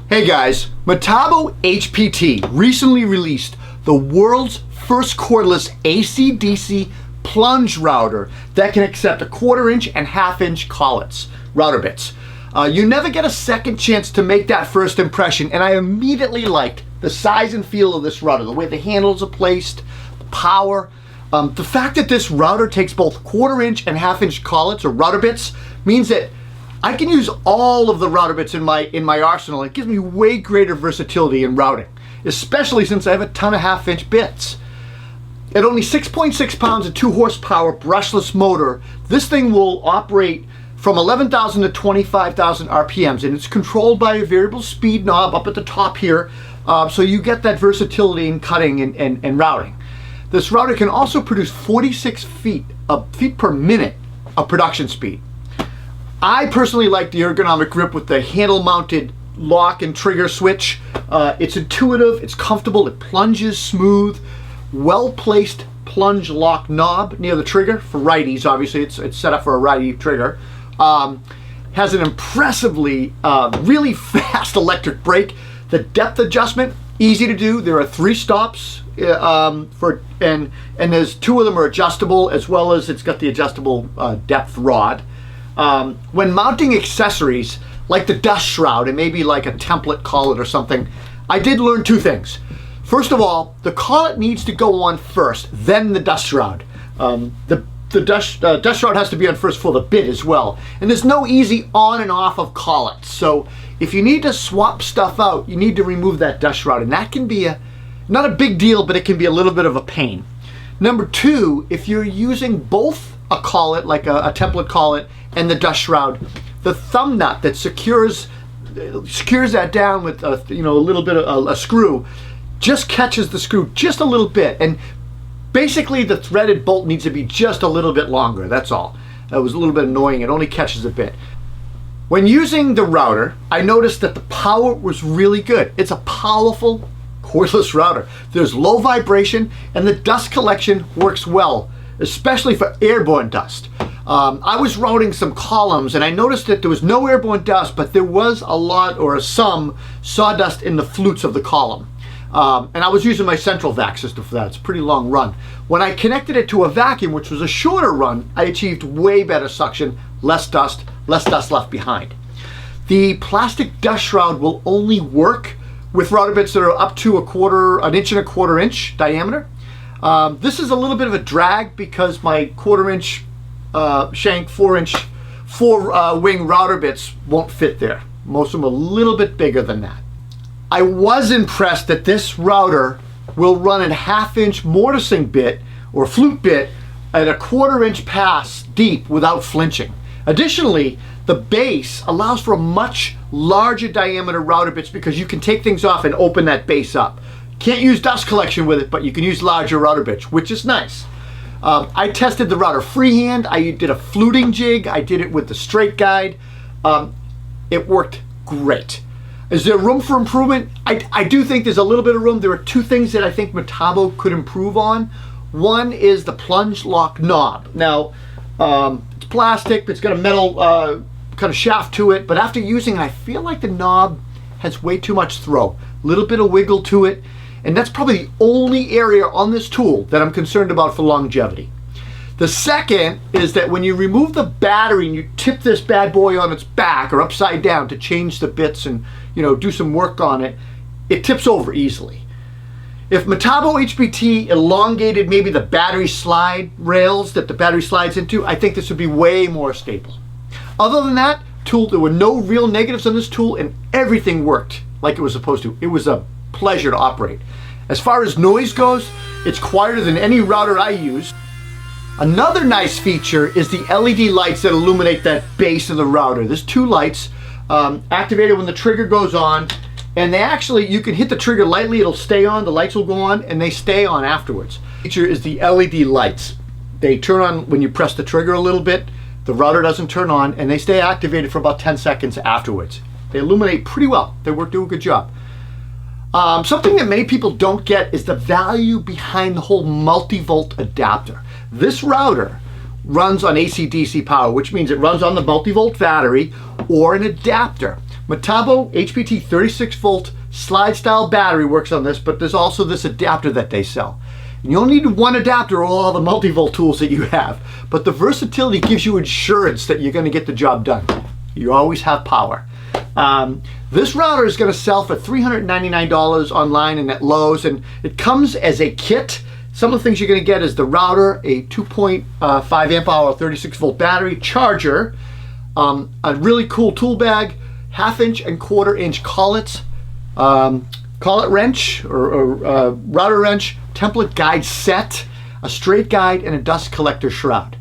Hey guys, Metabo HPT recently released the world's first cordless AC/DC plunge router that can accept a 1/4 inch and 1/2 inch collets, router bits. You never get a second chance to make that first impression, and I immediately liked the size and feel of this router, the way the handles are placed, the power. The fact that this router takes both 1/4 inch and 1/2 inch collets or router bits means that I can use all of the router bits in my arsenal. It gives me way greater versatility in routing, especially since I have a ton of 1/2 inch bits. At only 6.6 pounds and 2 horsepower brushless motor, this thing will operate from 11,000 to 25,000 RPMs, and it's controlled by a variable speed knob up at the top here, so you get that versatility in cutting and routing. This router can also produce 46 feet per minute of production speed. I personally like the ergonomic grip with the handle mounted lock and trigger switch. It's intuitive, it's comfortable, it plunges smooth, well placed plunge lock knob near the trigger for righties. Obviously it's set up for a righty trigger. Has an impressively really fast electric brake. The depth adjustment, easy to do. There are 3 stops and there's 2 of them are adjustable, as well as it's got the adjustable depth rod. When mounting accessories like the dust shroud and maybe like a template collet or something, I did learn 2 things. First of all, the collet needs to go on first, then the dust shroud. The dust shroud has to be on first for the bit as well. And there's no easy on and off of collets. So if you need to swap stuff out, you need to remove that dust shroud. And that can be not a big deal, but it can be a little bit of a pain. Number 2, if you're using both a collet, like a template collet, and the dust shroud, the thumb nut that secures that down with a little bit of a screw just catches the screw just a little bit, and basically the threaded bolt needs to be just a little bit longer. That's all. It was a little bit annoying. It only catches a bit. When using the router, I noticed that the power was really good. It's a powerful cordless router. There's low vibration, and the dust collection works well, especially for airborne dust. I was routing some columns and I noticed that there was no airborne dust, but there was a lot or some sawdust in the flutes of the column. And I was using my central vac system for that. It's a pretty long run. When I connected it to a vacuum, which was a shorter run, I achieved way better suction, less dust left behind. The plastic dust shroud will only work with router bits that are up to an inch and a 1/4 inch diameter. This is a little bit of a drag because my 1/4 inch shank 4 wing router bits won't fit there. Most of them are a little bit bigger than that. I was impressed that this router will run a 1/2 inch mortising bit or flute bit at a 1/4 inch pass deep without flinching. Additionally, the base allows for a much larger diameter router bits because you can take things off and open that base up. Can't use dust collection with it, but you can use larger router bits, which is nice. I tested the router freehand. I did a fluting jig. I did it with the straight guide. It worked great. Is there room for improvement? I do think there's a little bit of room. There are 2 things that I think Metabo could improve on. One is the plunge lock knob. Now, it's plastic, but it's got a metal kind of shaft to it, but after using it, I feel like the knob has way too much throw. A little bit of wiggle to it. And that's probably the only area on this tool that I'm concerned about for longevity. The second is that when you remove the battery and you tip this bad boy on its back or upside down to change the bits and do some work on it, it tips over easily. If Metabo HPT elongated maybe the battery slide rails that the battery slides into, I think this would be way more stable. Other than that, there were no real negatives on this tool, and everything worked like it was supposed to. It was a pleasure to operate. As far as noise goes, it's quieter than any router I use. Another nice feature is the LED lights that illuminate that base of the router. There's 2 lights activated when the trigger goes on, and they actually, you can hit the trigger lightly, it'll stay on, the lights will go on, and they stay on afterwards. The feature is the LED lights. They turn on when you press the trigger a little bit, the router doesn't turn on, and they stay activated for about 10 seconds afterwards. They illuminate pretty well. They do a good job. Something that many people don't get is the value behind the whole multi-volt adapter. This router runs on AC/DC power, which means it runs on the multi-volt battery or an adapter. Metabo HPT 36-volt slide-style battery works on this, but there's also this adapter that they sell. And you only need one adapter or all the multi-volt tools that you have, but the versatility gives you assurance that you're going to get the job done. You always have power. This router is going to sell for $399 online and at Lowe's, and it comes as a kit. Some of the things you're going to get is the router, a 2.5 amp hour 36-volt battery, charger, a really cool tool bag, 1/2 inch and 1/4 inch collets, collet wrench or router wrench, template guide set, a straight guide, and a dust collector shroud.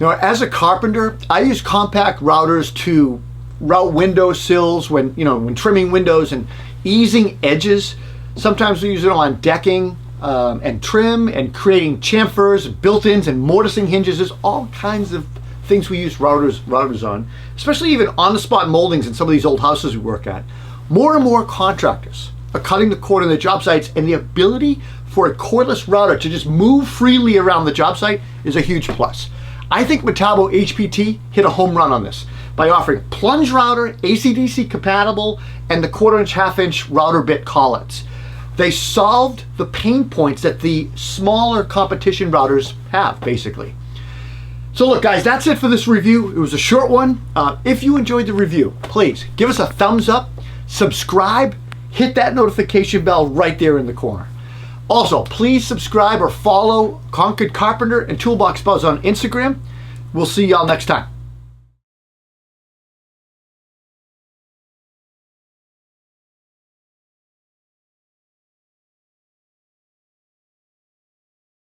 Now, as a carpenter, I use compact routers to route window sills when trimming windows and easing edges. Sometimes we use it on decking and trim and creating chamfers, built-ins, and mortising hinges. There's all kinds of things we use routers on, especially even on-the-spot moldings in some of these old houses we work at. More and more contractors are cutting the cord on their job sites, and the ability for a cordless router to just move freely around the job site is a huge plus. I think Metabo HPT hit a home run on this by offering plunge router, AC/DC compatible, and the 1/4 inch, 1/2 inch router bit collets. They solved the pain points that the smaller competition routers have, basically. So look, guys, that's it for this review. It was a short one. If you enjoyed the review, please give us a thumbs up, subscribe, hit that notification bell right there in the corner. Also, please subscribe or follow Concord Carpenter and Toolbox Buzz on Instagram. We'll see y'all next time.